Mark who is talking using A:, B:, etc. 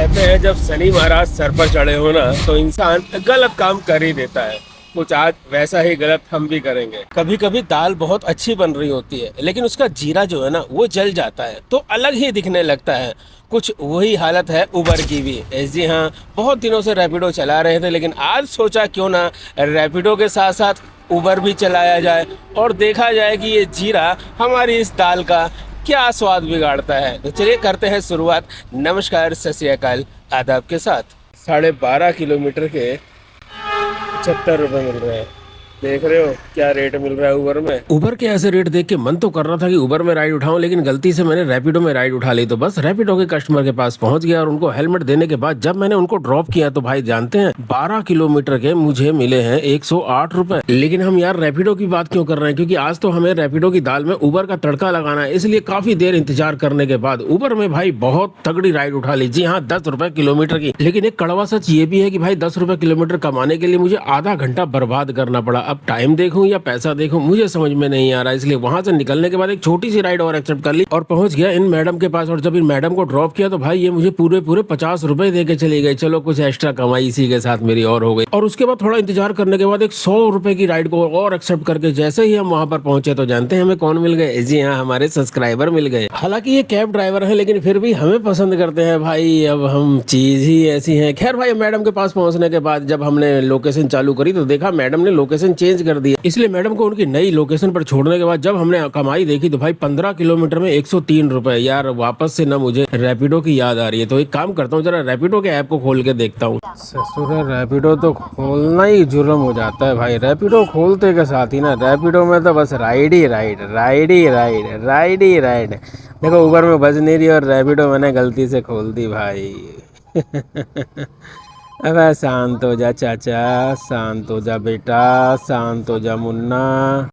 A: कहते हैं जब शनि महाराज सर पर चढ़े हो ना तो इंसान गलत काम कर ही देता है। कुछ आज वैसा ही गलत हम भी करेंगे। कभी कभी दाल बहुत अच्छी बन रही होती है लेकिन उसका जीरा जो है ना वो जल जाता है तो अलग ही दिखने लगता है। कुछ वही हालत है उबर की भी। जी हाँ, बहुत दिनों से रैपिडो चला रहे थे लेकिन आज सोचा क्यों ना रैपिडो के साथ साथ उबर भी चलाया जाए और देखा जाए कि ये जीरा हमारी इस दाल का क्या स्वाद बिगाड़ता है। तो चलिए करते हैं शुरुआत। नमस्कार, सत श्री अकाल, आदाब के साथ। 12.5 किलोमीटर के 75 रुपये मिल रहे हैं। देख रहे हो क्या रेट मिल रहा है उबर में। उबर के ऐसे रेट देख के मन तो कर रहा था कि उबर में राइड उठाऊं, लेकिन गलती से मैंने रैपिडो में राइड उठा ली। तो बस रैपिडो के कस्टमर के पास पहुंच गया और उनको हेलमेट देने के बाद जब मैंने उनको ड्रॉप किया तो भाई जानते हैं 12 किलोमीटर के मुझे मिले हैं 108 रुपए। लेकिन हम यार रैपिडो की बात क्यों कर रहे हैं, क्योंकि आज तो हमें रैपिडो की दाल में उबर का तड़का लगाना है। इसलिए काफी देर इंतजार करने के बाद उबर में भाई बहुत तगड़ी राइड उठा ली। जी हाँ, 10 रुपए किलोमीटर की। लेकिन एक कड़वा सच ये भी है कि भाई 10 रुपए किलोमीटर कमाने के लिए मुझे आधा घंटा बर्बाद करना पड़ा। अब टाइम देखूं या पैसा देखूं मुझे समझ में नहीं आ रहा। इसलिए वहां से निकलने के बाद एक छोटी सी राइड और एक्सेप्ट कर ली और पहुंच गया इन मैडम के पास। और जब इन मैडम को ड्रॉप किया तो भाई ये मुझे पूरे 50 रुपए दे के चली गई। चलो कुछ एक्स्ट्रा कमाई इसी के साथ मेरी और हो गई। और उसके बाद थोड़ा इंतजार करने के बाद एक 100 रुपए की राइड को और एक्सेप्ट करके जैसे ही हम वहां पर पहुंचे तो जानते हैं हमें कौन मिल गए। जी हाँ, हमारे सब्सक्राइबर मिल गए। हालांकि ये कैब ड्राइवर है लेकिन फिर भी हमें पसंद करते हैं भाई। अब हम चीज ही ऐसी है। खैर भाई, मैडम के पास पहुंचने के बाद जब हमने लोकेशन चालू करी तो देखा मैडम ने लोकेशन चेंज कर दी। इसलिए मैडम को उनकी नई लोकेशन पर छोड़ने के बाद जब हमने कमाई देखी तो भाई 15 किलोमीटर में 103 रुपए। यार वापस से ना मुझे रैपिडो की याद आ रही है। तो एक काम करता हूँ, जरा रैपिडो के ऐप को खोल के देखता हूँ। ससुर, रैपिडो तो खोलना ही जुर्म हो जाता है भाई। रैपिडो खोलते के साथ ही ना रैपिडो में तो बस राइड ही राइड, राइड ही राइड, राइड ही राइड। देखो उबर में बज नहीं रही और रैपिडो मैंने गलती से खोल दी भाई। अबे शांत हो जा चाचा, शांत हो जा बेटा, शांत हो जा मुन्ना।